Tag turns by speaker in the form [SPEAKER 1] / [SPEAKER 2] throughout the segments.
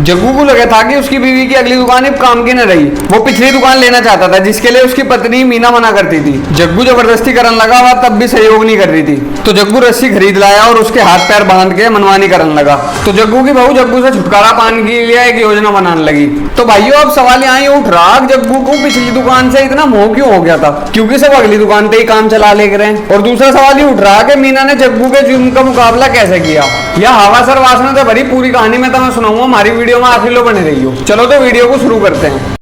[SPEAKER 1] जग्गू को लगा था कि उसकी बीवी की अगली दुकान अब काम की न रही। वो पिछली दुकान लेना चाहता था जिसके लिए उसकी पत्नी मीना मना करती थी। जग्गू जबरदस्ती करने लगा, वह तब भी सहयोग नहीं कर रही थी। तो जग्गू रस्सी खरीद लाया और उसके हाथ पैर बांध के मनमानी करने लगा। तो जग्गू की बहू जग्गू से छुटकारा पाने के लिए एक योजना बनाने लगी। तो भाइयों अब सवाल यहाँ ये उठ रहा, जग्गू को पिछली दुकान से इतना मोह क्यों हो गया था? क्योंकि सब अगली दुकान पे ही काम चला ले रहे हैं। और दूसरा सवाल ये उठ रहा कि मीना ने जग्गू के जुर्म का मुकाबला कैसे किया? यह हवा सर वासना से भरी पूरी कहानी में मैं सुनाऊंगा। हमारी वीडियो में आखिर लो बने रही हो। चलो तो वीडियो को शुरू करते हैं।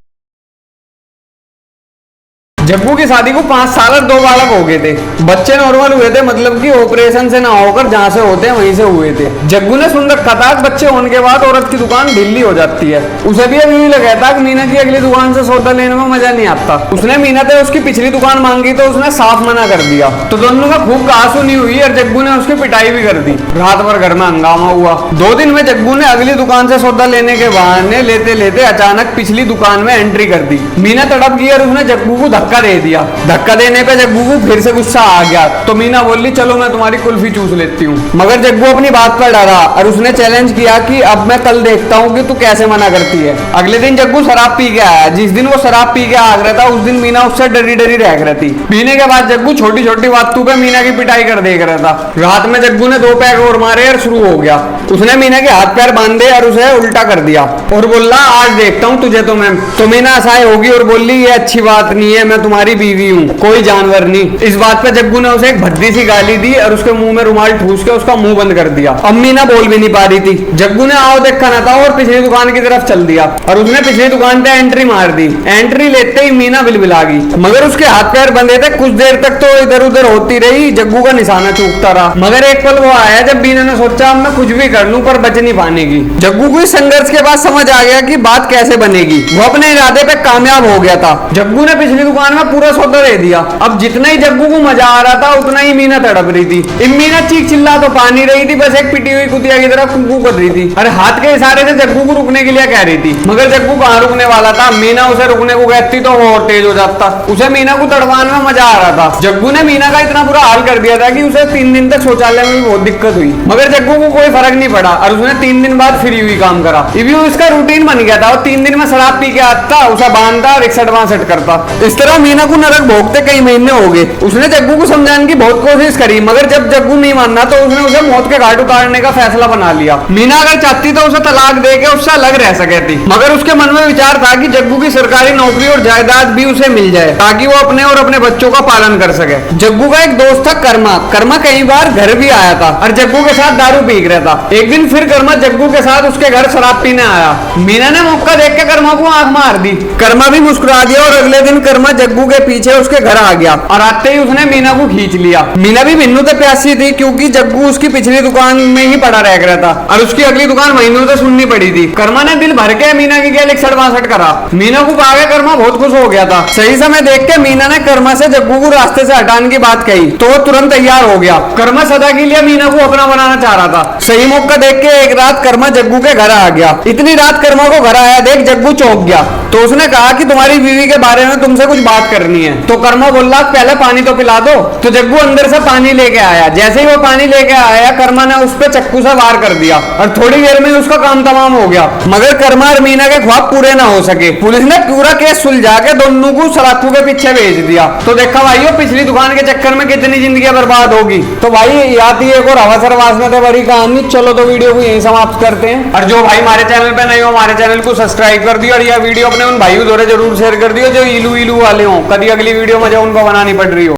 [SPEAKER 1] जग्गू की शादी को 5 साल और 2 बालक हो गए थे। बच्चे नॉर्मल हुए थे, मतलब कि ऑपरेशन से ना होकर जहां से होते हैं वहीं से हुए थे। जग्गू ने सुन रखा था बच्चे होने के बाद औरत की दुकान ढीली हो जाती है। उसे भी अभी लगा था कि मीना की अगली दुकान से सौदा लेने में मजा नहीं आता। उसने मीना से उसकी पिछली दुकान मांगी तो उसने साफ मना कर दिया। तो दोनों का खूब कहासुनी हुई और जग्गू ने उसकी पिटाई भी कर दी। रात भर घर में हंगामा हुआ। 2 दिन में जग्गू ने अगली दुकान से सौदा लेने के बहाने लेते लेते अचानक पिछली दुकान में एंट्री कर दी। मीना तड़प गई और उसने जग्गू को धक्का दे दिया। धक्का देने पे जग्गू को फिर से गुस्सा आ गया। तो मीना बोली चलो मैं तुम्हारी कुल्फी चूस लेती हूँ। मगर जग्गू अपनी बात पर डरा और उसने चैलेंज किया कि अब मैं कल देखता हूँ कि तू कैसे मना करती है। अगले दिन जग्गू शराब पी के आया। जिस दिन वो शराब पी के आ रहा था उस दिन मीना उससे डरी डरी रह रही थी। पीने के बाद जग्गू छोटी छोटी बातों पे मीना की पिटाई कर देख रहा था। रात में जग्गू ने 2 पैक और मारे और शुरू हो गया। उसने मीना के हाथ पैर बांधे और उसे उल्टा कर दिया और बोला आज देखता हूँ तुझे। तो मीना असहाय होगी और बोली ये अच्छी बात नहीं है, मैं तुम्हारी बीवी हूँ, कोई जानवर नहीं। इस बात पे जग्गू ने उसे एक भद्दी सी गाली दी और उसके मुंह में रुमाल ठूस के उसका मुंह बंद कर दिया। अब मीना बोल भी नहीं पा रही थी। जग्गू ने आओ देखा ना था और पिछली दुकान की तरफ चल दिया और उसने पिछली दुकान पे एंट्री मार दी। एंट्री लेते ही मीना बिलबिला गई, मगर उसके हाथ पैर बंधे थे। कुछ देर तक तो इधर उधर होती रही। जग्गू का निशाना चूकता रहा। मगर एक पल वो आया जब मीना ने सोचा अब मैं कुछ भी कर लूं पर बच नहीं पानेगी। जग्गू को इस संघर्ष के बाद समझ आ गया कि बात कैसे बनेगी। वो अपने इरादे पे कामयाब हो गया था। जग्गू ने पिछली दुकान में पूरा सौदा दे दिया। अब जितना ही जग्गू को मजा आ रहा था उतना ही मीना तड़प रही थी। मीना चीख चिल्ला तो पा नहीं रही थी, बस एक पिटी हुई कुतिया की तरह कुकू कर रही थी और हाथ के इशारे से जग्गू को रुकने के लिए कह रही थी। मगर जग्गू कहाँ रुकने वाला था। मीना उसे रुकने को कहती तो वो और तेज हो जाता। उसे मीना को तड़पाने में मजा आ रहा था। जग्गू ने मीना का इतना बुरा हाल कर दिया था कि उसे 3 दिन तक शौचालय में भी बहुत दिक्कत हुई। मगर जग्गू को कोई फर्क नहीं पड़ा और उसने 3 दिन बाद फ्री हुई काम करा। इसका रूटीन बन गया था। और 3 दिन में शराब पी के आता, उसे बांधता और 61-62 करता। इस तरह मीना को नरक भोगते कई महीने हो गए। उसने जग्गू को समझाने की बहुत कोशिश करी, मगर जब जग्गू नहीं मानना तो उसने उसे मौत के घाट उतारने का फैसला बना लिया। मीना अगर चाहती तो उसे तलाक देके उससे अलग रह सकती, मगर उसके मन में विचार था कि जग्गू की सरकारी नौकरी और जायदाद भी उसे मिल जाए ताकि वो अपने और अपने बच्चों का पालन कर सके। जग्गू का एक दोस्त था कर्मा कई बार घर भी आया था और जग्गू के साथ दारू पी रहा था। एक दिन फिर कर्मा जग्गू के साथ उसके घर शराब पीने आया। मीना ने मौका देख के कर्मा को आंख मार दी। कर्मा भी मुस्कुरा दिया और अगले दिन कर्मा जग्गू के पीछे उसके घर आ गया और आते ही उसने मीना को खींच लिया। मीना भी भिन्नू से प्यासी थी क्योंकि जग्गू उसकी पिछली दुकान में ही पड़ा रह गया था और उसकी अगली दुकान महीनों से सुननी पड़ी थी। कर्मा ने दिल भर के मीना की गैल 61-62 करा। मीना को पाके कर्मा बहुत खुश हो गया था। सही समय देख के मीना ने कर्मा से जग्गू को रास्ते से हटाने की बात कही तो वो तुरंत तैयार हो गया। कर्मा सदा के लिए मीना को अपना बनाना चाह रहा था। सही मौका देख के एक रात कर्मा जग्गू के घर आ गया। इतनी रात कर्मा को घर आया देख जग्गू चौंक गया। तो उसने कहा कि तुम्हारी बीवी के बारे में तुमसे कुछ बात करनी है। तो कर्मा बोला पहले पानी तो पिला दो। तो जग्गू अंदर से पानी लेके आया। जैसे ही वो पानी लेके आया कर्मा ने उस पर चक्कू से वार कर दिया और थोड़ी देर में उसका काम तमाम हो गया। मगर कर्मा और मीना के ख्वाब पूरे ना हो सके। पुलिस ने पूरा केस सुलझा के दोनों को सलाखों के पीछे भेज दिया। तो देखा भाइयों पिछली दुकान के चक्कर में कितनी जिंदगी बर्बाद होगी। तो भाई याद ही एक और हवासर वासना से भरी कहानी। चलो तो वीडियो को यहीं समाप्त करते हैं। और जो भाई हमारे चैनल पे नहीं हो हमारे चैनल को सब्सक्राइब कर दियो और यह वीडियो अपने उन भाइयों द्वारा जरूर शेयर कर दियो जो इलू वाले हो, कभी अगली वीडियो में जो उनको बनानी पड़ रही हो।